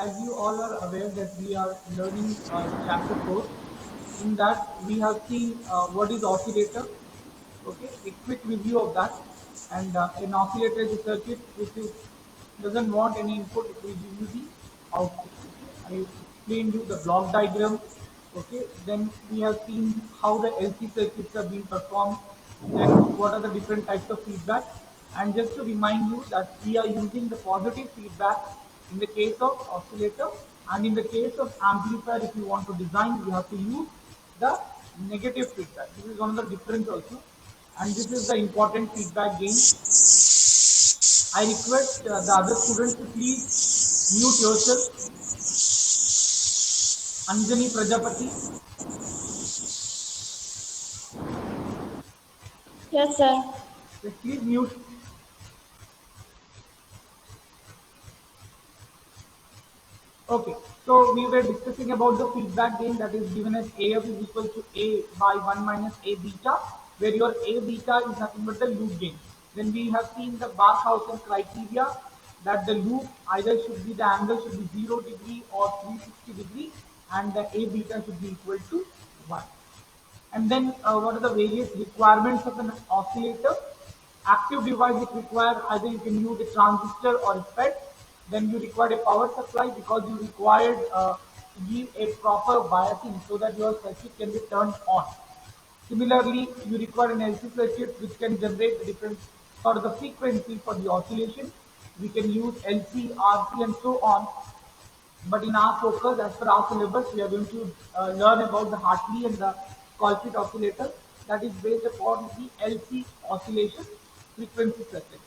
as you all are aware that we are learning chapter 4. In that we have seen what is oscillator. Okay, a quick review of that. And an oscillator is a circuit which is doesn't want any input; it will give you the output. Okay? I explained you the block diagram. Okay, then we have seen how the LC circuits are being performed. Then what are the different types of feedback? And just to remind you that we are using the positive feedback in the case of oscillator, and in the case of amplifier, if you want to design, you have to use the negative feedback. This is one of the difference also, and this is the important feedback gain. I request the other students to please mute yourself. Anjani Prajapati, Yes, sir. please mute. Okay, so we were discussing about the feedback gain that is given as AF is equal to A by 1 minus A beta, where your A beta is nothing but the loop gain. Then we have seen the Barkhausen criteria that the loop either should be the angle should be 0 degree or 360 degree, and the A beta should be equal to 1. And then what are the various requirements of an oscillator? Active device it require either you can use a transistor or a FET. Then you require a power supply because you required to give a proper biasing so that your circuit can be turned on. Similarly, you require an LC circuit which can generate the different sort of the frequency for the oscillation. We can use LC, RC, and so on. But in our focus, as per our syllabus, we are going to learn about the Hartley and the Colpit oscillator that is based upon the LC oscillation frequency circuit.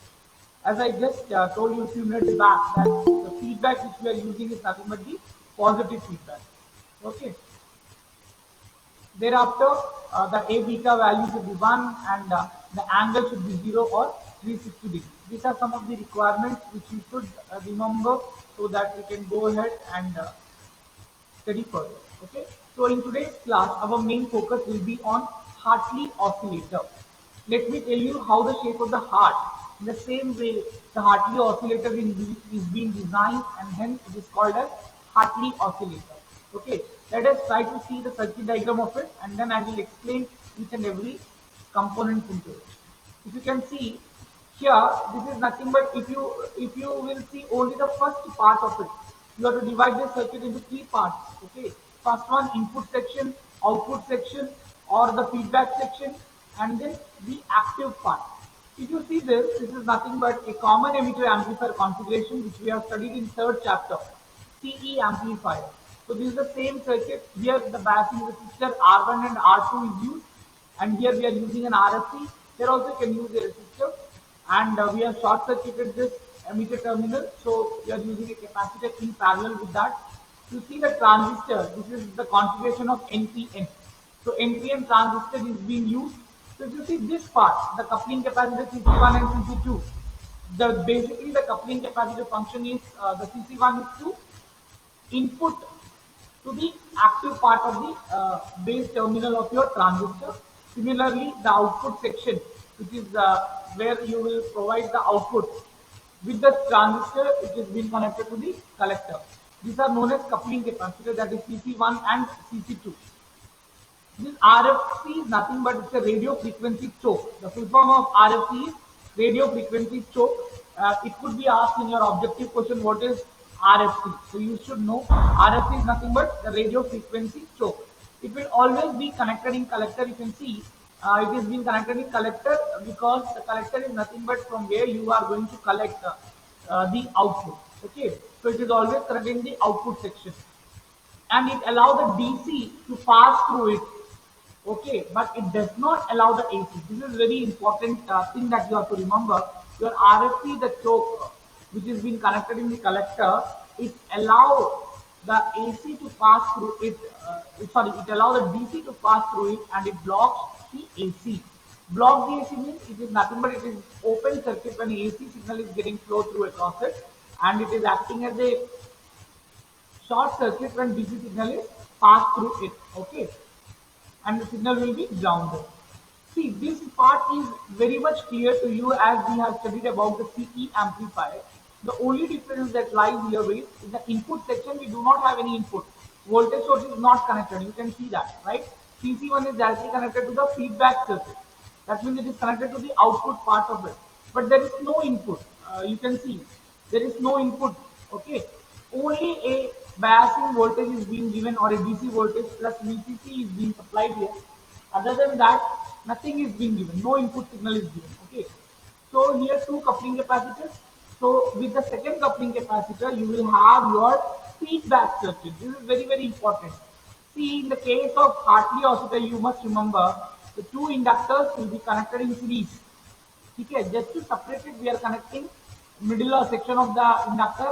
As I just told you a few minutes back, that the feedback which we are using is nothing but the positive feedback. Okay. Thereafter, the A beta value should be 1 and the angle should be 0 or 360 degrees. These are some of the requirements which you should remember so that we can go ahead and study further. Okay. So in today's class, our main focus will be on Hartley oscillator. Let me tell you how the shape of the heart. In the same way, the Hartley oscillator is being designed, and hence it is called as Hartley oscillator. Okay. Let us try to see the circuit diagram of it, and then I will explain each and every component into it. If you can see here, this is nothing but if you will see only the first part of it, you have to divide the circuit into three parts. Okay, first one input section, output section, or the feedback section, and then the active part. If you see this is nothing but a common emitter amplifier configuration which we have studied in third chapter, CE amplifier. So this is the same circuit. Here the biasing resistor R1 and R2 is used, and here we are using an RFC. Here also you can use a resistor, and we have short circuited this emitter terminal, so we are using a capacitor in parallel with that. You see the transistor, this is the configuration of NPN. So NPN transistor is being used. So if you see this part, the coupling capacitor CC1 and CC2, basically the coupling capacitor function is the CC1 is to input to the active part of the base terminal of your transistor. Similarly, the output section, which is where you will provide the output with the transistor, it is being connected to the collector. These are known as coupling capacitor, that is CC1 and CC2. This RFC is nothing but it's a radio frequency choke. The full form of RFC is radio frequency choke. It could be asked in your objective question, what is RFC? So you should know RFC is nothing but the radio frequency choke. It will always be connected in collector. You can see it is being connected in collector because the collector is nothing but from where you are going to collect the output. Okay, so it is always connected in the output section, and it allows the DC to pass through it. Okay, but it does not allow the AC. This is very important thing that you have to remember. Your RFC, the choke, which is being connected in the collector, it allows the AC to pass through it. Sorry, it allows the DC to pass through it, and it blocks the AC. Block the AC means it is nothing but it is open circuit when AC signal is getting flow through across it, and it is acting as a short circuit when DC signal is passed through it. Okay, and the signal will be grounded. See, this part is very much clear to you as we have studied about the CE amplifier. The only difference that lies here is in the input section we do not have any input. Voltage source is not connected. You can see that, right? CC1 is directly connected to the feedback circuit. That means it is connected to the output part of it. But there is no input. You can see there is no input. Okay. Only a biasing voltage is being given or a DC voltage plus VCC is being supplied here. Other than that, nothing is being given. No input signal is given. Okay. So here two coupling capacitors. So with the second coupling capacitor, you will have your feedback circuit. This is very, very important. See, in the case of Hartley oscillator, you must remember the two inductors will be connected in series. Okay, just to separate it, we are connecting middle or section of the inductor.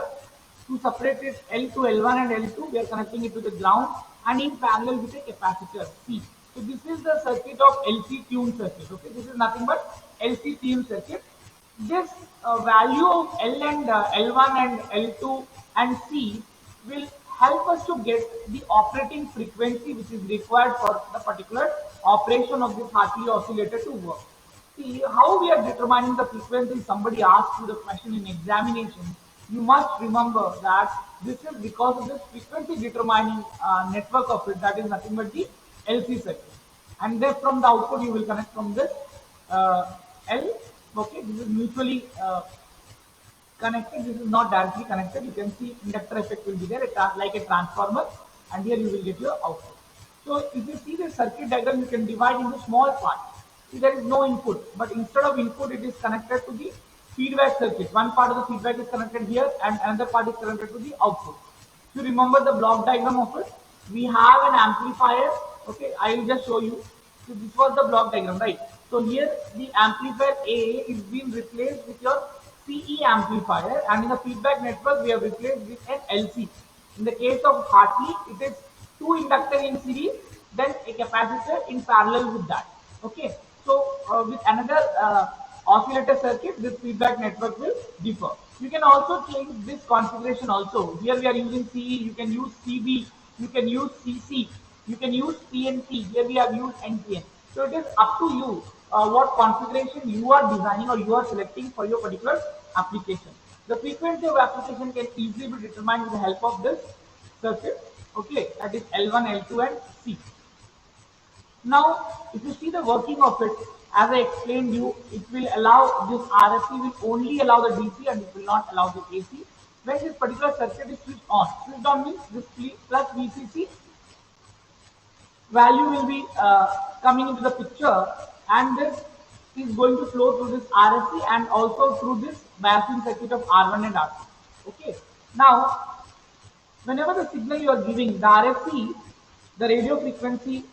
To separate it L to L1 and L2, we are connecting it to the ground and in parallel with a capacitor C. So this is the circuit of LC tuned circuit. Okay, this is nothing but LC tuned circuit. This value of L and L1 and L2 and C will help us to get the operating frequency which is required for the particular operation of this Hartley oscillator to work. See how we are determining the frequency. Somebody asked you the question in examination. You must remember that this is because of this frequency determining network of it. That is nothing but the LC circuit. And then from the output you will connect from this L. Okay, this is mutually connected. This is not directly connected. You can see inductor effect will be there, like a transformer, and here you will get your output. So if you see the circuit diagram, you can divide into small parts. See, there is no input, but instead of input, it is connected to the feedback circuit. One part of the feedback is connected here, and another part is connected to the output. If you remember the block diagram of it, we have an amplifier. Okay, I will just show you. So this was the block diagram, right? So here the amplifier A is being replaced with your CE amplifier, and in the feedback network we have replaced with an LC. In the case of Hartley, it is two inductor in series, then a capacitor in parallel with that. Okay, so with another oscillator circuit, this feedback network will differ. You can also change this configuration also. Here we are using CE, you can use CB, you can use CC, you can use PNP. Here we have used NPN. So it is up to you what configuration you are designing or you are selecting for your particular application. The frequency of application can easily be determined with the help of this circuit. Okay, that is L1, L2 and C. Now, if you see the working of it, as I explained you, it will allow this RFC will only allow the DC and it will not allow the AC. When this particular circuit is switched on means this plus VCC value will be coming into the picture, and this is going to flow through this RFC and also through this biasing circuit of R1 and R2. Okay. Now, whenever the signal you are giving, the RFC, the radio frequency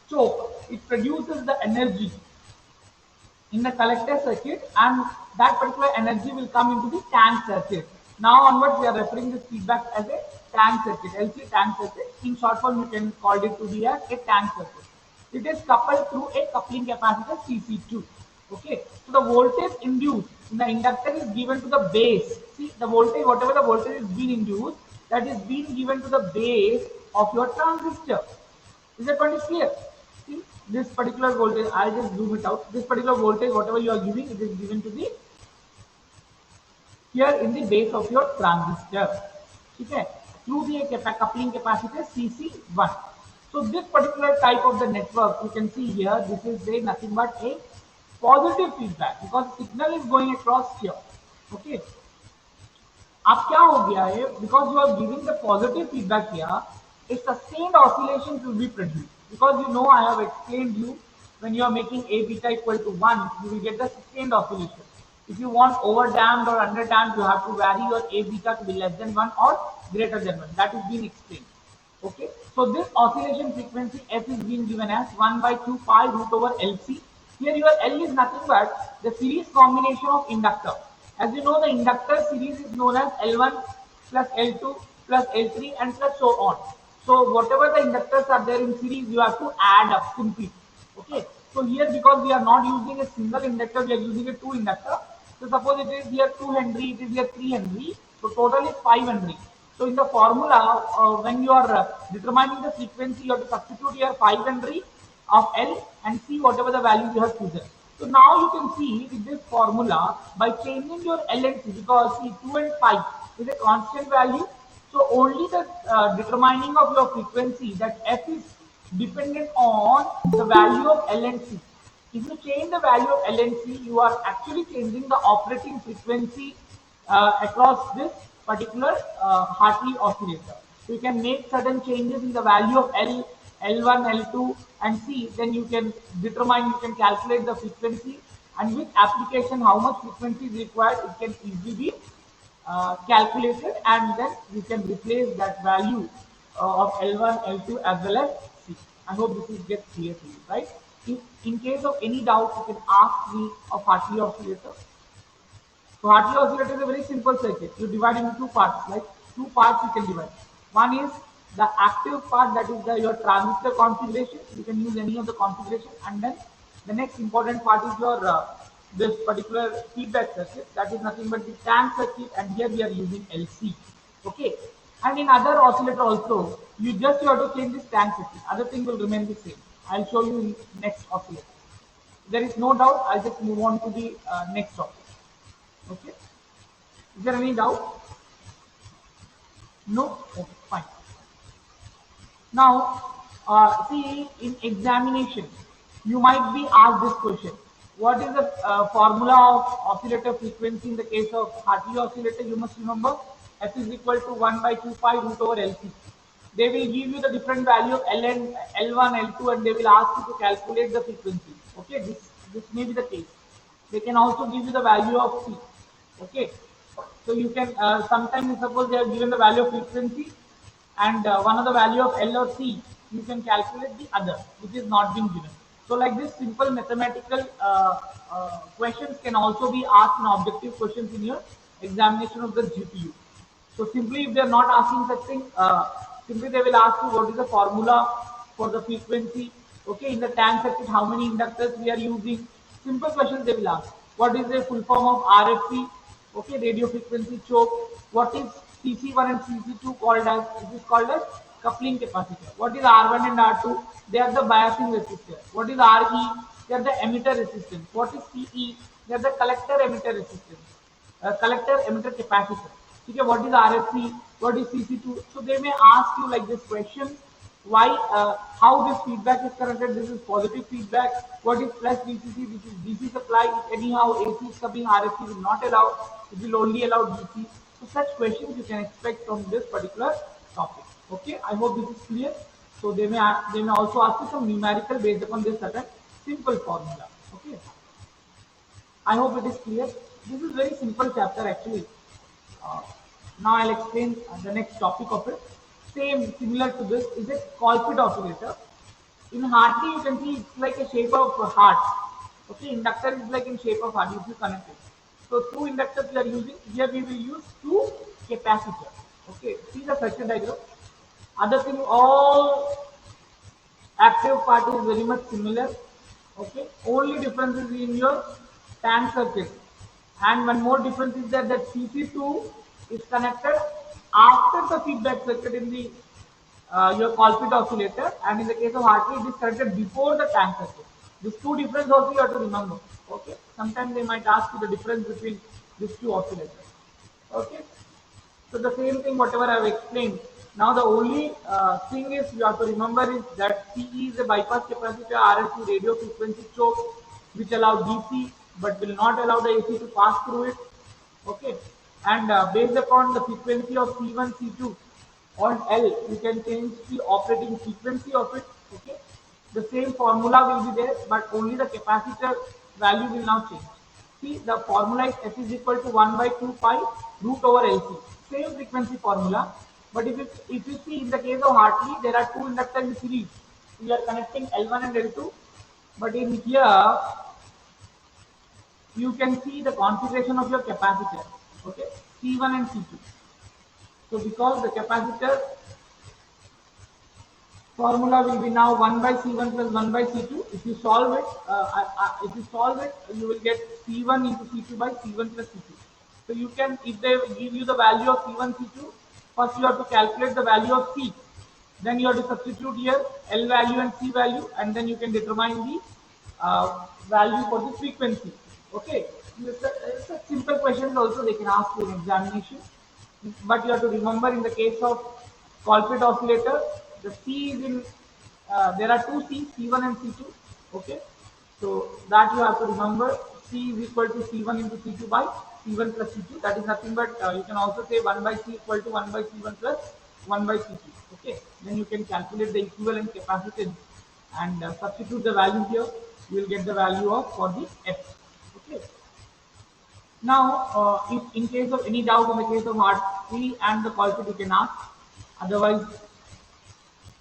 choke, it produces the energy in the collector circuit, and that particular energy will come into the tank circuit. Now onwards we are referring this feedback as a tank circuit, LC tank circuit. In short form you can call it to be as a tank circuit. It is coupled through a coupling capacitor CC2. Okay, so the voltage induced in the inductor is given to the base. See the voltage, whatever the voltage is being induced, that is being given to the base of your transistor. Is that point is clear? See, this particular voltage, I'll just zoom it out. This particular voltage, whatever you are giving, it is given to the here in the base of your transistor. Okay, through the coupling capacitor CC1. So this particular type of the network, you can see here, this is a nothing but a positive feedback because signal is going across here. Okay. अब क्या हो गया है, because you are giving the positive feedback here, a sustained oscillation will be produced. Because you know I have explained you, when you are making A beta equal to 1, you will get the sustained oscillation. If you want overdamped or underdamped, you have to vary your A beta to be less than 1 or greater than 1. That is being explained. Okay, so this oscillation frequency f is being given as 1 by 2 pi root over LC. Here your L is nothing but the series combination of inductor. As you know, the inductor series is known as L1 plus L2 plus L3 and plus so on. So whatever the inductors are there in series, you have to add up simply. Okay, so here because we are not using a single inductor, we are using a two inductor. So suppose it is here 2 Henry, it is here 3 Henry. So total is 5 Henry. So in the formula, when you are determining the frequency, you have to substitute here 5 Henry of L and see whatever the value you have chosen. So now you can see with this formula by changing your L and C, because see 2 and 5 is a constant value. So only the determining of your frequency, that f is dependent on the value of L and C. If you change the value of L and C, you are actually changing the operating frequency across this particular Hartley oscillator. So you can make certain changes in the value of L, L1, L2 and C, then you can determine, you can calculate the frequency, and with application how much frequency is required, it can easily be calculated, and then you can replace that value of L1, L2 as well as C. I hope this is gets clear to you, right? In case of any doubt, you can ask me of Hartley oscillator. So Hartley oscillator is a very simple circuit. You divide into two parts, like two parts you can divide. One is the active part, that is your transistor configuration. You can use any of the configuration, and then the next important part is your this particular feedback circuit. That is nothing but the tank circuit, and here we are using LC. Okay, and in other oscillator also, you have to change this tank circuit. Other thing will remain the same. I'll show you in next oscillator. There is no doubt. I'll just move on to the next topic. Okay. Is there any doubt? No? Okay, fine. Now, see, in examination, you might be asked this question. What is the formula of oscillator frequency in the case of Hartley oscillator? You must remember f is equal to 1 by 2 pi root over LC. They will give you the different value of L and L1, L2, and they will ask you to calculate the frequency. Okay, this may be the case. They can also give you the value of C. Okay, so you can sometimes suppose they have given the value of frequency, and one of the value of L or C, you can calculate the other, which is not being given. So like this simple mathematical questions can also be asked in objective questions in your examination of the GPU. So simply if they are not asking such thing, simply they will ask you what is the formula for the frequency. Okay, in the tank circuit, how many inductors we are using. Simple questions they will ask. What is the full form of RFC? Okay, radio frequency choke. What is CC1 and CC2 called as? It is called as coupling capacitor. What is R1 and R2? They are the biasing resistor. What is RE? They are the emitter resistance. What is CE? They are the collector emitter resistance. Collector emitter capacitor. Okay, what is RFC? What is CC2? So they may ask you like this question. Why? How this feedback is connected? This is positive feedback. What is plus VCC? This is DC supply. If anyhow AC is coming, RFC will not allow. It will only allow DC. So such questions you can expect from this particular topic. Okay, I hope this is clear. So they may also ask you some numerical based upon this certain simple formula. Okay, I hope it is clear. This is very simple chapter actually. Uh, Now I'll explain the next topic of it. Same, similar to this, is a Colpit oscillator. In Hartley, you can see it's like a shape of a heart. Okay, inductor is like in shape of heart if you connect it. So two inductors we are using. Here we will use two capacitors. Okay, see the circuit diagram. Other thing, all active part is very much similar. Okay, only difference is in your tank circuit, and one more difference is that CC2 is connected after the feedback circuit in the your Colpit oscillator, and in the case of Hartley it is connected before the tank circuit. These two difference also you have to remember. Okay, sometimes they might ask you the difference between these two oscillators. Okay, so the same thing, whatever I have explained. Now the only thing is you have to remember is that CE is a bypass capacitor, RSC radio frequency choke, which allow DC but will not allow the AC to pass through it. Okay, and based upon the frequency of C1, C2 on L, you can change the operating frequency of it. Okay, the same formula will be there, but only the capacitor value will now change. See, the formula is F is equal to 1 by 2 pi root over LC. Same frequency formula, but if you see in the case of Hartley, there are two inductors in series. We are connecting L1 and L2, but in here you can see the configuration of your capacitor. Okay, C1 and C2. So because the capacitor formula will be now 1 by C1 plus 1 by C2. If you solve it, you will get C1 into C2 by C1 plus C2. So you can, if they give you the value of C1, C2, first you have to calculate the value of C. Then you have to substitute here L value and C value, and then you can determine the value for the frequency. Okay, it's a simple question also they can ask you in examination, but you have to remember in the case of Colpit oscillator, the C is in, there are two C, C1 and C2. Okay, so that you have to remember. C is equal to C1 into C2 by C1 plus C2. That is nothing but you can also say 1 by C equal to 1 by C1 plus 1 by C2. Okay, then you can calculate the equivalent capacitance and substitute the value here. You will get the value of for the F. Okay. Now, if in case of any doubt in the case of Hartley and the Colpit, you can ask. Otherwise,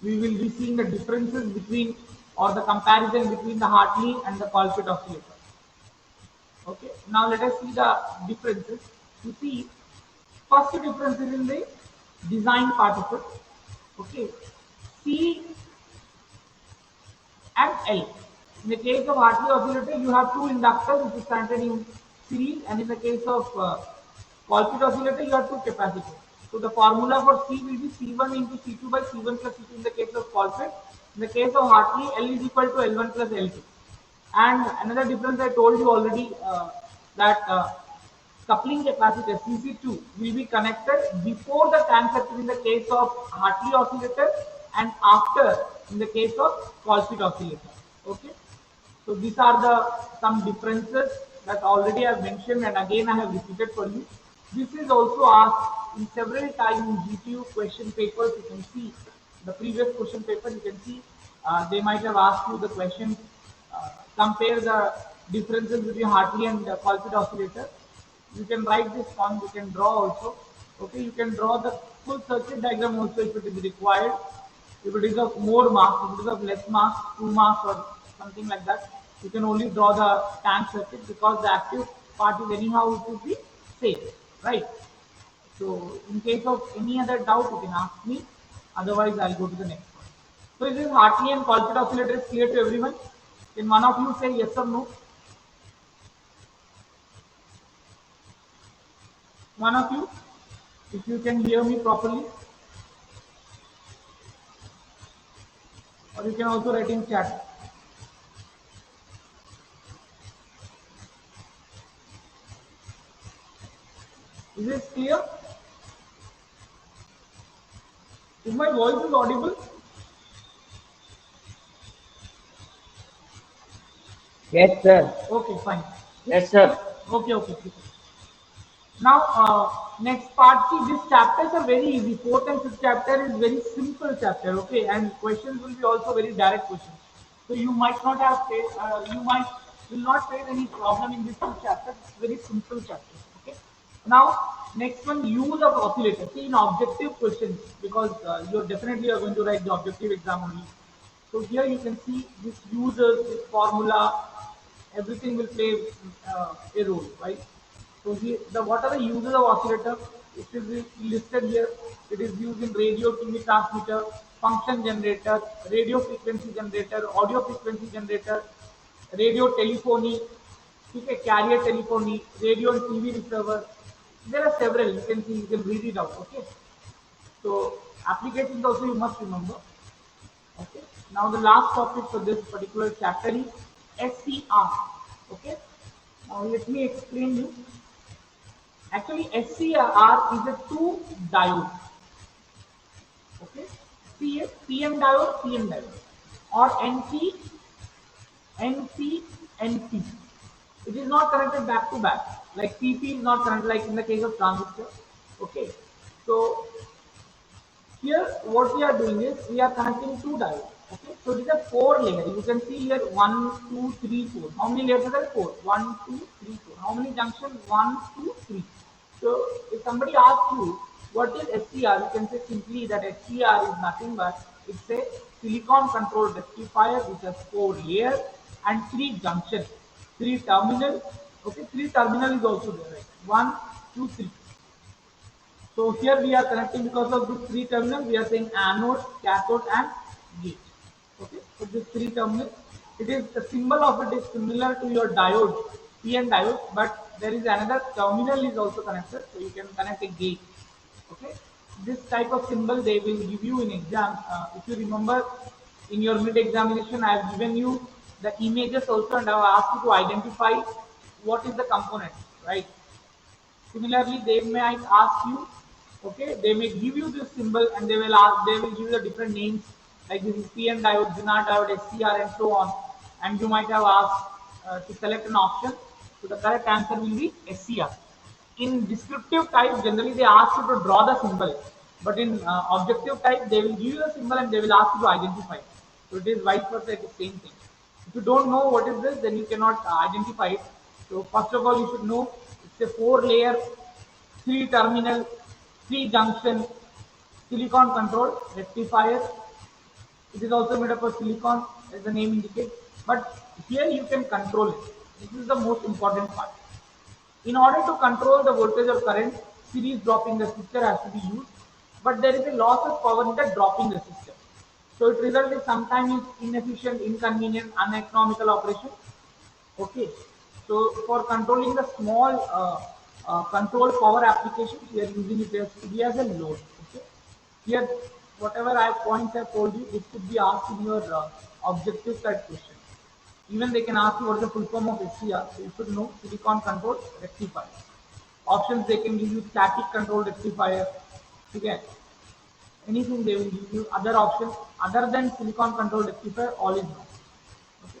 we will be seeing the differences between or the comparison between the Hartley and the Colpit oscillator. Okay. Now let us see the differences. You see, first difference is in the design part of it. Okay. C and L. In the case of Hartley oscillator, you have two inductors which is connected in series, and in the case of Colpit oscillator, you have two capacitors. So the formula for C will be C1 into C2 by C1 plus C2 in the case of Colpit. In the case of Hartley, L is equal to L1 plus L2. And another difference I told you already that coupling capacitor CC2 will be connected before the tank circuit in the case of Hartley oscillator and after in the case of Colpit oscillator. Okay, so these are the some differences that already I have mentioned and again I have repeated for you. This is also asked in several times in GTU question papers. You can see the previous question paper. You can see they might have asked you the question. Compare the differences between Hartley and Colpit oscillator. You can write this down. You can draw also. Okay, you can draw the full circuit diagram also if it is required. If it is of more mass, if it is of less mass, 2 mass or something like that, you can only draw the tank circuit because the active part is anyhow it will be same, right? So in case of any other doubt, you can ask me. Otherwise, I'll go to the next one. So is this Hartley and Colpit oscillator is clear to everyone? Can one of you say yes or no? One of you, if you can hear me properly, or you can also write in chat. Is this clear? Is my voice is audible? Yes, sir. Okay, fine. Yes, sir. Okay, okay. Okay. Now, next part. See, these chapters are very easy. Fourth and fifth chapter is very simple chapter. Okay, and questions will be also very direct questions. So you might not have you might will not face any problem in these two chapters. It's very simple chapters. Okay. Now, next one, use of oscillator. See, in objective questions, because you're definitely are going to write the objective exam only. So here you can see this users, this formula, everything will play a role, right? So here, what are the uses of oscillator? It is listed here. It is used in radio, TV transmitter, function generator, radio frequency generator, audio frequency generator, radio telephony, okay, carrier telephony, radio and TV receiver. There are several. You can see, you can read it out. Okay. So applications also you must remember. Okay. Now the last topic for this particular chapter is SCR. Okay. Now let me explain you. Actually, SCR is a two diode. Okay. PM diode, PM diode, or NP, NP, NP. It is not connected back to back. Like PP is not connected like in the case of transistor. Okay. So here, what we are doing is we are connecting two diodes. Okay, so it is a four layer. You can see here 1, 2, 3, 4. How many layers are there? 4. 1, 2, 3, 4. How many junctions? 1, 2, 3. So if somebody asks you what is SCR, you can say simply that SCR is nothing but it's a silicon controlled rectifier which has four layers and three junctions, three terminals. Okay, three terminal is also there. Right? 1, 2, 3. So here we are connecting because of this three terminal, we are saying anode, cathode and gate. Okay, so this three terminal, it is the symbol of it is similar to your diode, PN diode, but there is another terminal is also connected, so you can connect a gate. Okay, this type of symbol they will give you in exam. If you remember in your mid examination, I have given you the images also, and I have asked you to identify what is the component, right? Similarly, they might ask you, okay, they may give you this symbol and they will give you the different names like this is PN diode, Zener diode, SCR, and so on. And you might have asked to select an option. So the correct answer will be SCR. In descriptive type, generally they ask you to draw the symbol, but in objective type, they will give you the symbol and they will ask you to identify. So it is vice versa, it is same thing. If you don't know what is this, then you cannot identify it. So first of all, you should know it's a four-layer, three-terminal, three-junction silicon control rectifier. It is also made up of silicon, as the name indicates. But here you can control it. This is the most important part. In order to control the voltage or current, series dropping resistor has to be used, but there is a loss of power in the dropping resistor. So it results in sometimes inefficient, inconvenient, uneconomical operation. Okay, so for controlling the small control power applications, we are using it as to be as a load. Okay, here whatever I points I have told you, this could be asked in your objective type question. Even they can ask you what is the full form of SCR, so you should know silicon controlled rectifier. Options they can give you static controlled rectifier. Okay, anything they will give you. Other options other than silicon controlled rectifier, all is no. Okay.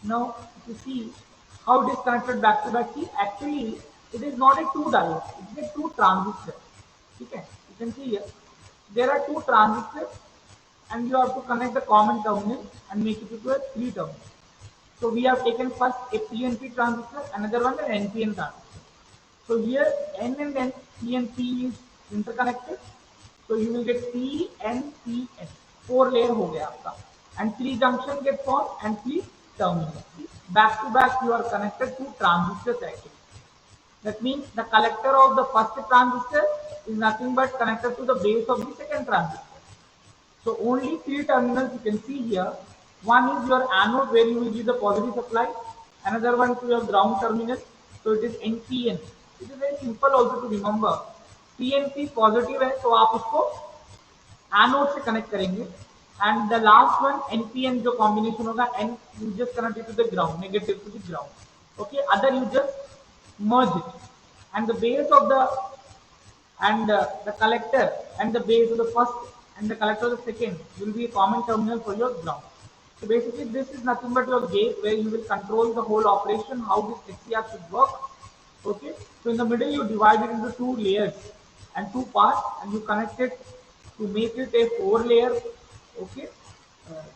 Now, if you see how it is connected back to back, see, actually, it is not a two diode, it is a two transistor. Okay, you can see here, there are two transistors, and you have to connect the common terminal and make it into a three terminal. So we have taken first a PNP transistor, another one an NPN transistor. So here N and N, P and P is interconnected. So you will get PNPN. Four layer हो गया आपका. And three junction get formed and three terminals. Back to back you are connected to transistors actually. That means the collector of the first transistor is nothing but connected to the base of the second transistor. So only three terminals you can see here. One is your anode where you will give the positive supply. Another one to your ground terminal. So it is NPN. It is very simple also to remember. PNP positive है तो आप उसको anode से connect करेंगे and the last one NPN जो combination होगा N you just connect it to the ground, negative to the ground. Okay, other you just merge it and the base of the collector and the base of the first and the collector of the second will be a common terminal for your ground. So basically this is nothing but your gate where you will control the whole operation, how this SCR should work. Okay, so in the middle you divide it into two layers and two parts and you connect it to make it a four layer. Okay,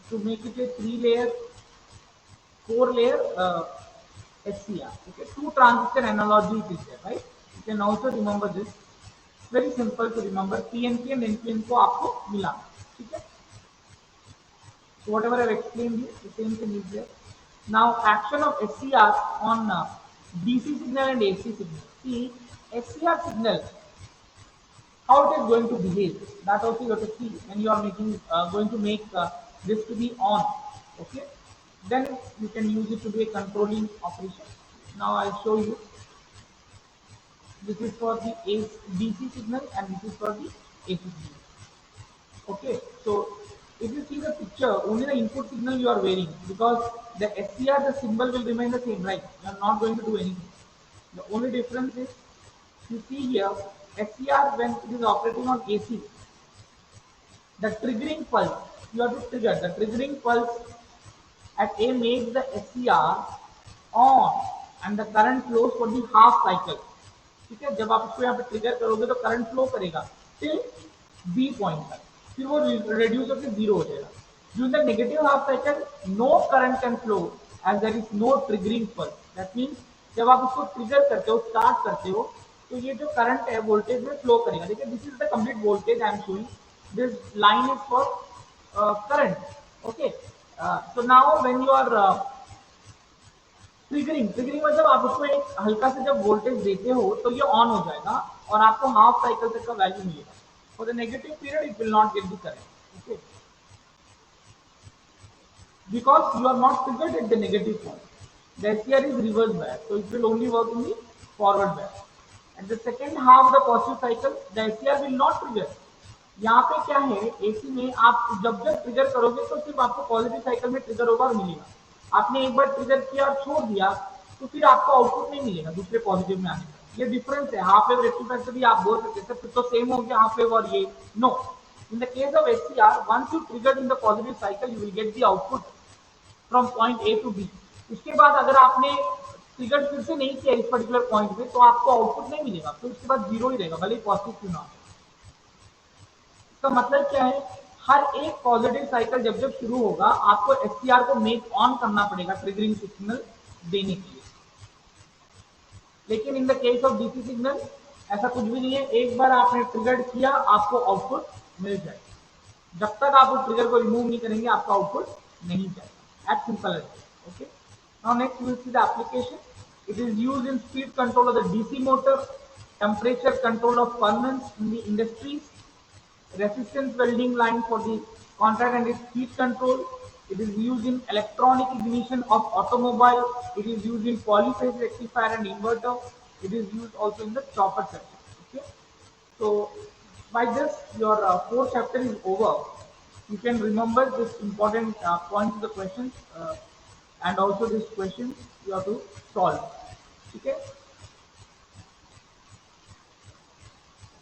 to make it a three layer, four layer SCR. Okay, two transistor analogy it is there, right? You can also remember this. Very simple to remember. PNP and NPN को आपको मिलाना, ठीक है? So whatever I've explained you, the same thing is there. Now action of SCR on DC signal and AC signal. See, SCR signal, how it is going to behave. That also you have to see when you are making going to make this to be on. Okay, then you can use it to be a controlling operation. Now I'll show you. This is for the DC signal and this is for the AC signal. Okay, so if you see the picture, only the input signal you are varying because the SCR, the symbol will remain the same, right? You are not going to do anything. The only difference is, you see here, SCR when it is operating on AC, the triggering pulse, you have to trigger the triggering pulse at A makes the SCR on and the current flows for the half cycle. ठीक है, जब आप इसको यहाँ पे trigger करोगे तो current flow करेगा टिल बी पॉइंट तक, फिर वो रिड्यूस होकर जीरो हो जाएगा. During the negative half cycle no current can flow as there is no triggering pulse. That means जब आप उसको ट्रिगर करते हो, स्टार्ट करते हो, तो ये जो करंट है वोल्टेज में फ्लो करेगा. देखिए this is the complete voltage I am showing. This line is for current. Okay, so now when you are triggering मतलब आप उसको एक हल्का से जब वोल्टेज देते हो तो ये ऑन हो जाएगा और आपको हाफ साइकिल तक का वैल्यू मिलेगा. For the negative period it will not get the current. Okay, because you are not triggered at the negative point. The SCR is reverse bias, so it will only work in the forward bias. At the second half of the positive cycle, the SCR will not trigger. यहाँ पे क्या है, AC में आप जब जब trigger करोगे तो सिर्फ आपको पॉजिटिव साइकिल में ट्रिगर होगा और मिलेगा. आपने एक बार ट्रिगर किया और छोड़ दिया तो फिर आपको आउटपुट नहीं मिलेगा दूसरे पॉजिटिव में आने का। ये डिफरेंस है। हाफ वेव रेक्टिफायर से भी आप बोल सकते हैं फिर तो सेम हो गया हाफ वेव और ये। No, in the case of HCR, once you triggered in the positive cycle, you will get the output from point A to B। उसके बाद अगर आपने ट्रिगर फिर से नहीं किया इस पर्टिकुलर पॉइंट पे तो आपको आउटपुट नहीं मिलेगा, फिर उसके बाद जीरो ही रहेगा, भले ही पॉजिटिव क्यों ना हो। इसका मतलब क्या है, हर एक पॉजिटिव साइकिल जब जब शुरू होगा आपको SCR को मेक ऑन करना पड़ेगा ट्रिगरिंग सिग्नल देने के लिए। लेकिन इन the case of DC signal ऐसा कुछ भी नहीं है, एक बार आपने ट्रिगर किया आपको आउटपुट मिल जाएगा। जब तक आप उस ट्रिगर को रिमूव नहीं करेंगे आपका आउटपुट नहीं जाएगा। As simple as okay. Now next we will see the application. It is used in speed control of the DC motor, temperature control of furnace in the industries, resistance welding line for the contact and its heat control. It is used in electronic ignition of automobile. It is used in polyphase rectifier and inverter. It is used also in the chopper section. Okay. So by this your fourth chapter is over. You can remember this important points of the questions and also this question you have to solve. Okay.